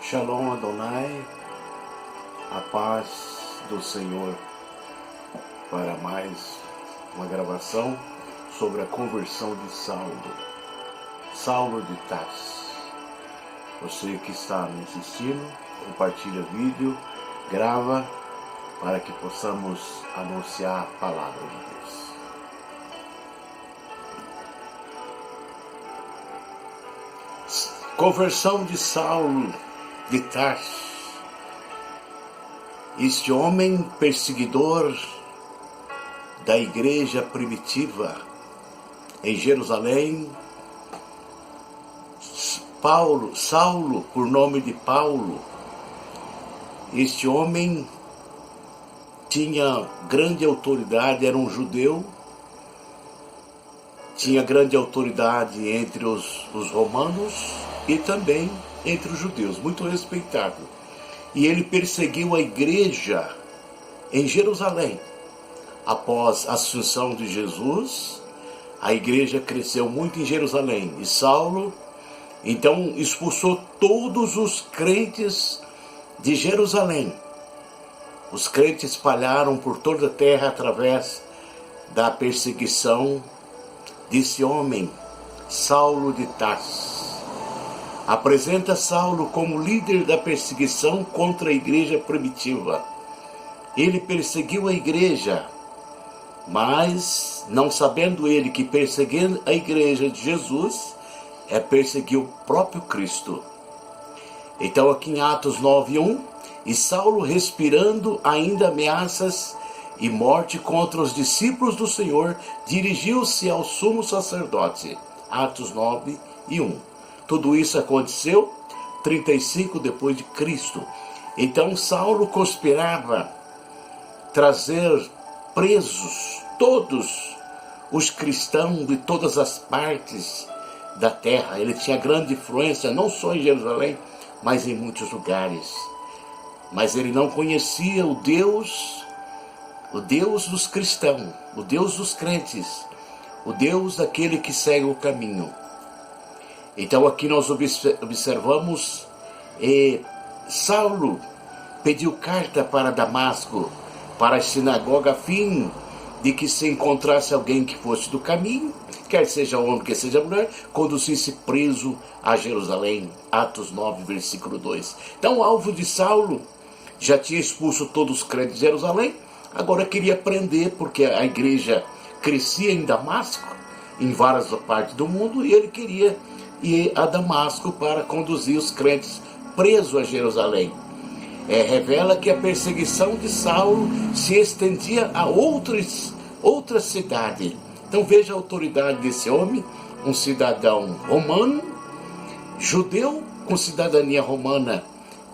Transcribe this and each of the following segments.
Shalom Adonai, a paz do Senhor, para mais uma gravação sobre a conversão de Saulo de Tarso. Você que está me assistindo, compartilha o vídeo, grava, para que possamos anunciar a palavra de Deus. Conversão de Saulo de Tarso. Este homem perseguidor da igreja primitiva em Jerusalém, Saulo, por nome de Paulo, este homem tinha grande autoridade, era um judeu, tinha grande autoridade entre os romanos e também entre os judeus, muito respeitado. E ele perseguiu a igreja em Jerusalém. Após a ascensão de Jesus, a igreja cresceu muito em Jerusalém. E Saulo, então, expulsou todos os crentes de Jerusalém. Os crentes espalharam por toda a terra através da perseguição desse homem, Saulo de Tarso. Apresenta Saulo como líder da perseguição contra a igreja primitiva. Ele perseguiu a igreja, mas não sabendo ele que perseguir a igreja de Jesus é perseguir o próprio Cristo. Então aqui em Atos 9:1, e Saulo, respirando ainda ameaças e morte contra os discípulos do Senhor, dirigiu-se ao sumo sacerdote. Atos 9:1. Tudo isso aconteceu 35 depois de Cristo. Então Saulo conspirava trazer presos todos os cristãos de todas as partes da terra. Ele tinha grande influência não só em Jerusalém, mas em muitos lugares. Mas ele não conhecia o Deus dos cristãos, o Deus dos crentes, o Deus daquele que segue o caminho. Então aqui nós observamos, Saulo pediu carta para Damasco, para a sinagoga, a fim de que se encontrasse alguém que fosse do caminho, quer seja homem, quer seja mulher, conduzisse preso a Jerusalém. Atos 9, versículo 2. Então o alvo de Saulo já tinha expulso todos os crentes de Jerusalém, agora queria prender, porque a igreja crescia em Damasco, em várias partes do mundo, e ele queria ir a Damasco para conduzir os crentes presos a Jerusalém. Revela que a perseguição de Saulo se estendia a outra cidade. Então veja a autoridade desse homem, um cidadão romano, judeu com cidadania romana,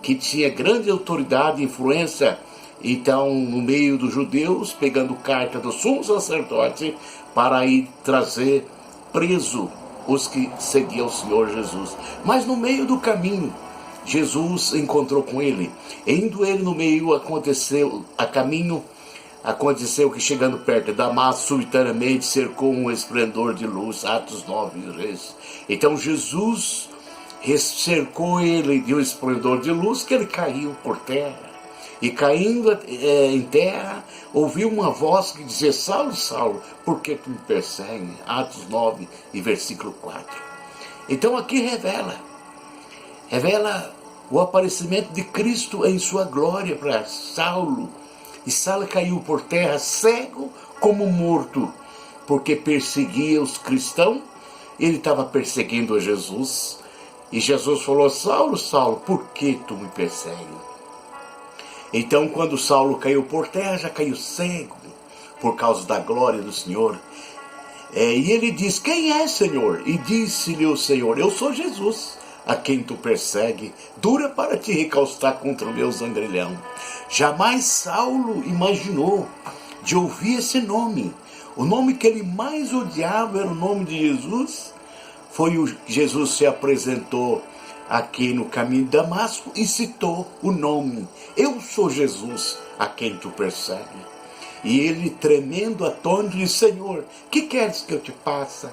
que tinha grande autoridade e influência, então, no meio dos judeus, pegando carta do sumo sacerdote para ir trazer preso os que seguiam o Senhor Jesus. Mas no meio do caminho, Jesus encontrou com ele. Indo ele no meio, aconteceu que chegando perto de Damasco, subitamente cercou um esplendor de luz. Atos 9, 3. Então Jesus cercou ele de um esplendor de luz, que ele caiu por terra. E caindo em terra, ouviu uma voz que dizia: Saulo, Saulo, por que tu me persegue? Atos 9 e versículo 4. Então aqui revela o aparecimento de Cristo em sua glória para Saulo. E Saulo caiu por terra, cego como morto, porque perseguia os cristãos. Ele estava perseguindo a Jesus. E Jesus falou: Saulo, Saulo, por que tu me persegue? Então, quando Saulo caiu por terra, já caiu cego, por causa da glória do Senhor. E ele diz: quem é, Senhor? E disse-lhe o Senhor: eu sou Jesus, a quem tu persegue. Dura para te recalçar contra o meu zangrilhão. Jamais Saulo imaginou de ouvir esse nome. O nome que ele mais odiava era o nome de Jesus. Foi o Jesus se apresentou aqui no caminho de Damasco e citou o nome: eu sou Jesus, a quem tu persegue. E ele, tremendo, atônito, disse: Senhor, que queres que eu te faça?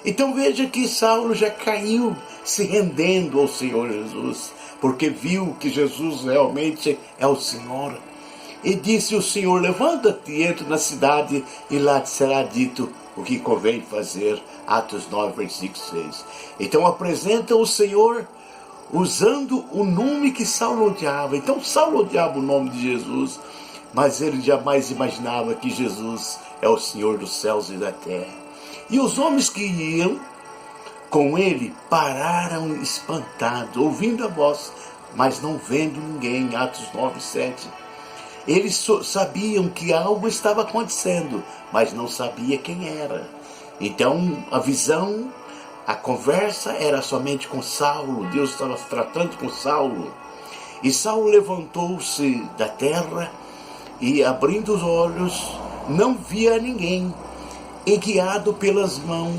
Então veja que Saulo já caiu se rendendo ao Senhor Jesus, porque viu que Jesus realmente é o Senhor. E disse o Senhor: levanta-te e entra na cidade, e lá te será dito o que convém fazer. Atos 9, versículo 6. Então apresenta o Senhor usando o nome que Saulo odiava. Então Saulo odiava o nome de Jesus, mas ele jamais imaginava que Jesus é o Senhor dos céus e da terra. E os homens que iam com ele pararam espantados, ouvindo a voz, mas não vendo ninguém. Atos 9, 7. Eles sabiam que algo estava acontecendo, mas não sabia quem era. Então a visão, a conversa era somente com Saulo. Deus estava tratando com Saulo. E Saulo levantou-se da terra e, abrindo os olhos, não via ninguém. E guiado pelas mãos,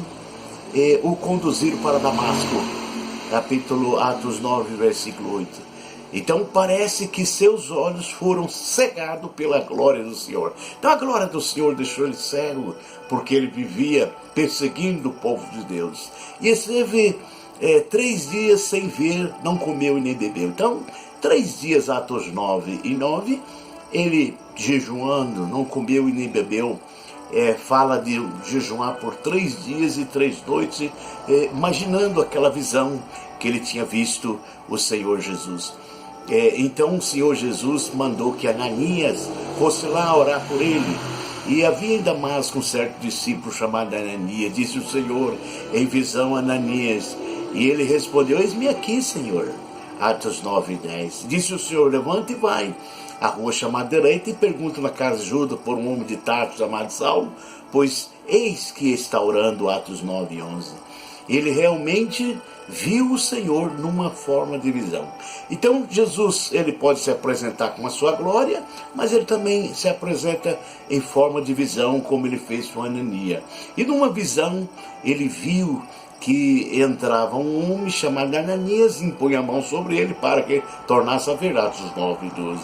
o conduziram para Damasco. Capítulo Atos 9, versículo 8. Então parece que seus olhos foram cegados pela glória do Senhor. Então a glória do Senhor deixou ele cego, porque ele vivia perseguindo o povo de Deus. E esteve 3 dias sem ver, não comeu e nem bebeu. Então, 3 dias, Atos 9 e 9, ele jejuando, não comeu e nem bebeu. Fala de jejuar por 3 dias e 3 noites, imaginando aquela visão que ele tinha visto o Senhor Jesus. Então o Senhor Jesus mandou que Ananias fosse lá orar por ele. E havia em Damasco um certo discípulo chamado Ananias. Disse o Senhor em visão a Ananias, e ele respondeu: eis-me aqui, Senhor. Atos 9 e 10. Disse o Senhor: levanta e vai à rua chamada direita e pergunta na casa de Judas por um homem de Tarso chamado Saulo, pois eis que está orando. Atos 9 e 11. Ele realmente viu o Senhor numa forma de visão. Então Jesus, ele pode se apresentar com a sua glória, mas ele também se apresenta em forma de visão, como ele fez com Ananias. E numa visão ele viu que entrava um homem chamado Ananias, e impõe a mão sobre ele para que tornasse a verdade. Os 9 e 12.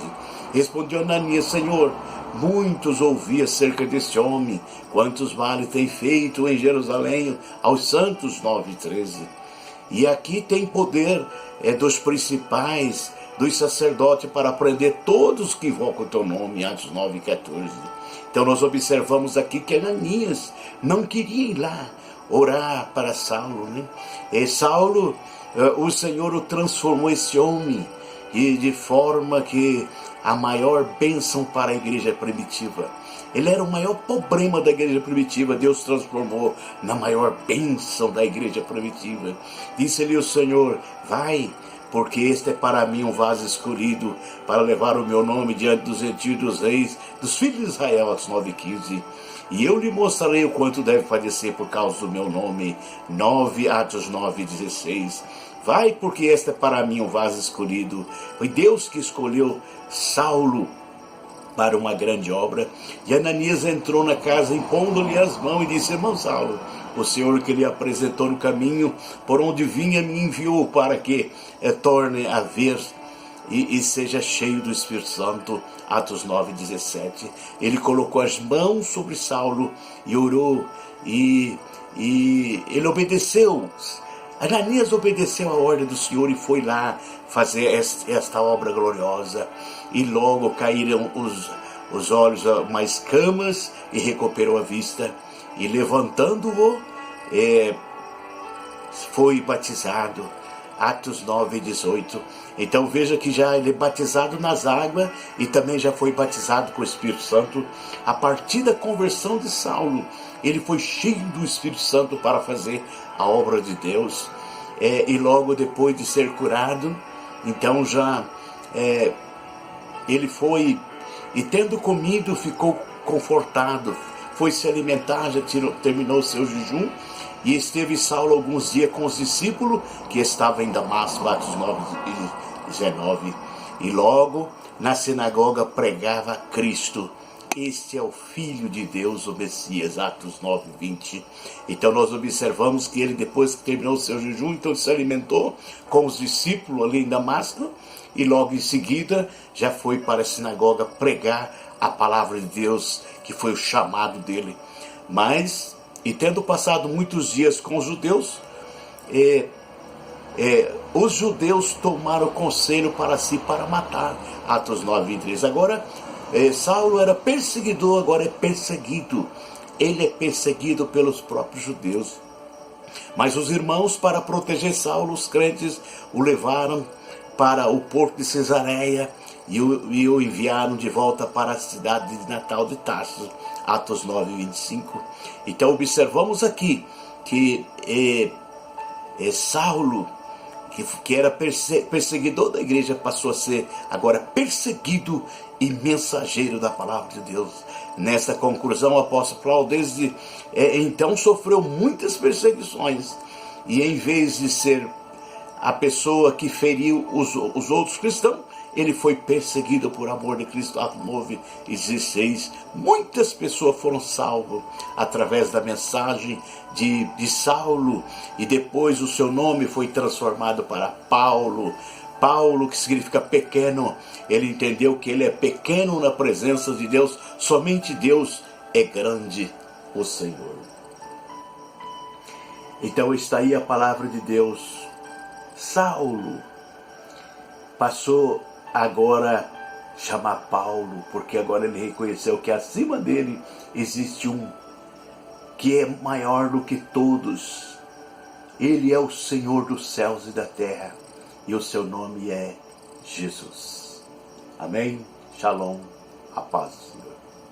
Respondeu Ananias: Senhor, muitos ouvi acerca deste homem, quantos males tem feito em Jerusalém aos santos. 9 e 13. E aqui tem poder dos principais, dos sacerdotes, para prender todos que invocam o teu nome. Atos 9 e 14. Então nós observamos aqui que Ananias não queria ir lá orar para Saulo, né? E Saulo, o Senhor o transformou, esse homem, e de forma que a maior bênção para a igreja primitiva. Ele era o maior problema da igreja primitiva. Deus transformou na maior bênção da igreja primitiva. Disse-lhe o Senhor: vai, porque este é para mim um vaso escolhido para levar o meu nome diante dos gentios e dos reis, dos filhos de Israel. Atos 9 e 15. E eu lhe mostrarei o quanto deve padecer por causa do meu nome. Atos 9 e 16. Vai, porque este é para mim um vaso escolhido. Foi Deus que escolheu Saulo para uma grande obra. E Ananias entrou na casa, impondo-lhe as mãos, e disse: irmão Saulo, o Senhor que lhe apresentou no caminho por onde vinha me enviou para que torne a ver e seja cheio do Espírito Santo. Atos 9, 17. Ele colocou as mãos sobre Saulo e orou, e ele obedeceu. Ananias obedeceu a ordem do Senhor e foi lá fazer esta obra gloriosa. E logo caíram os olhos, uma escamas, e recuperou a vista. E levantando-o, foi batizado. Atos 9, 18. Então veja que já ele é batizado nas águas e também já foi batizado com o Espírito Santo. A partir da conversão de Saulo, ele foi cheio do Espírito Santo para fazer a obra de Deus. E logo depois de ser curado, então já ele foi, e tendo comido, ficou confortado, foi se alimentar, já terminou o seu jejum. E esteve Saulo alguns dias com os discípulos que estavam em Damasco. Atos 9 e 19. E logo na sinagoga pregava Cristo: este é o Filho de Deus, o Messias. Atos 9, 20. Então nós observamos que ele, depois que terminou o seu jejum, então se alimentou com os discípulos ali em Damasco, e logo em seguida já foi para a sinagoga pregar a palavra de Deus, que foi o chamado dele. Mas, e tendo passado muitos dias com os judeus, os judeus tomaram conselho para si para matar. Atos 9:23. Agora, Saulo era perseguidor, agora é perseguido. Ele é perseguido pelos próprios judeus. Mas os irmãos, para proteger Saulo, os crentes o levaram para o porto de Cesareia e o enviaram de volta para a cidade de natal de Tarso. Atos 9:25. Então observamos aqui que Saulo, que era perseguidor da igreja, passou a ser agora perseguido e mensageiro da palavra de Deus. Nessa conclusão, o apóstolo Paulo desde então sofreu muitas perseguições, e em vez de ser a pessoa que feriu os outros cristãos, ele foi perseguido por amor de Cristo. Atos 9:16. Muitas pessoas foram salvas através da mensagem de Saulo, e depois o seu nome foi transformado para Paulo. Paulo, que significa pequeno. Ele entendeu que ele é pequeno na presença de Deus. Somente Deus é grande, o Senhor. Então está aí a palavra de Deus. Saulo passou agora a chamar Paulo, porque agora ele reconheceu que acima dele existe um que é maior do que todos. Ele é o Senhor dos céus e da terra, e o seu nome é Jesus. Amém? Shalom, a paz do Senhor.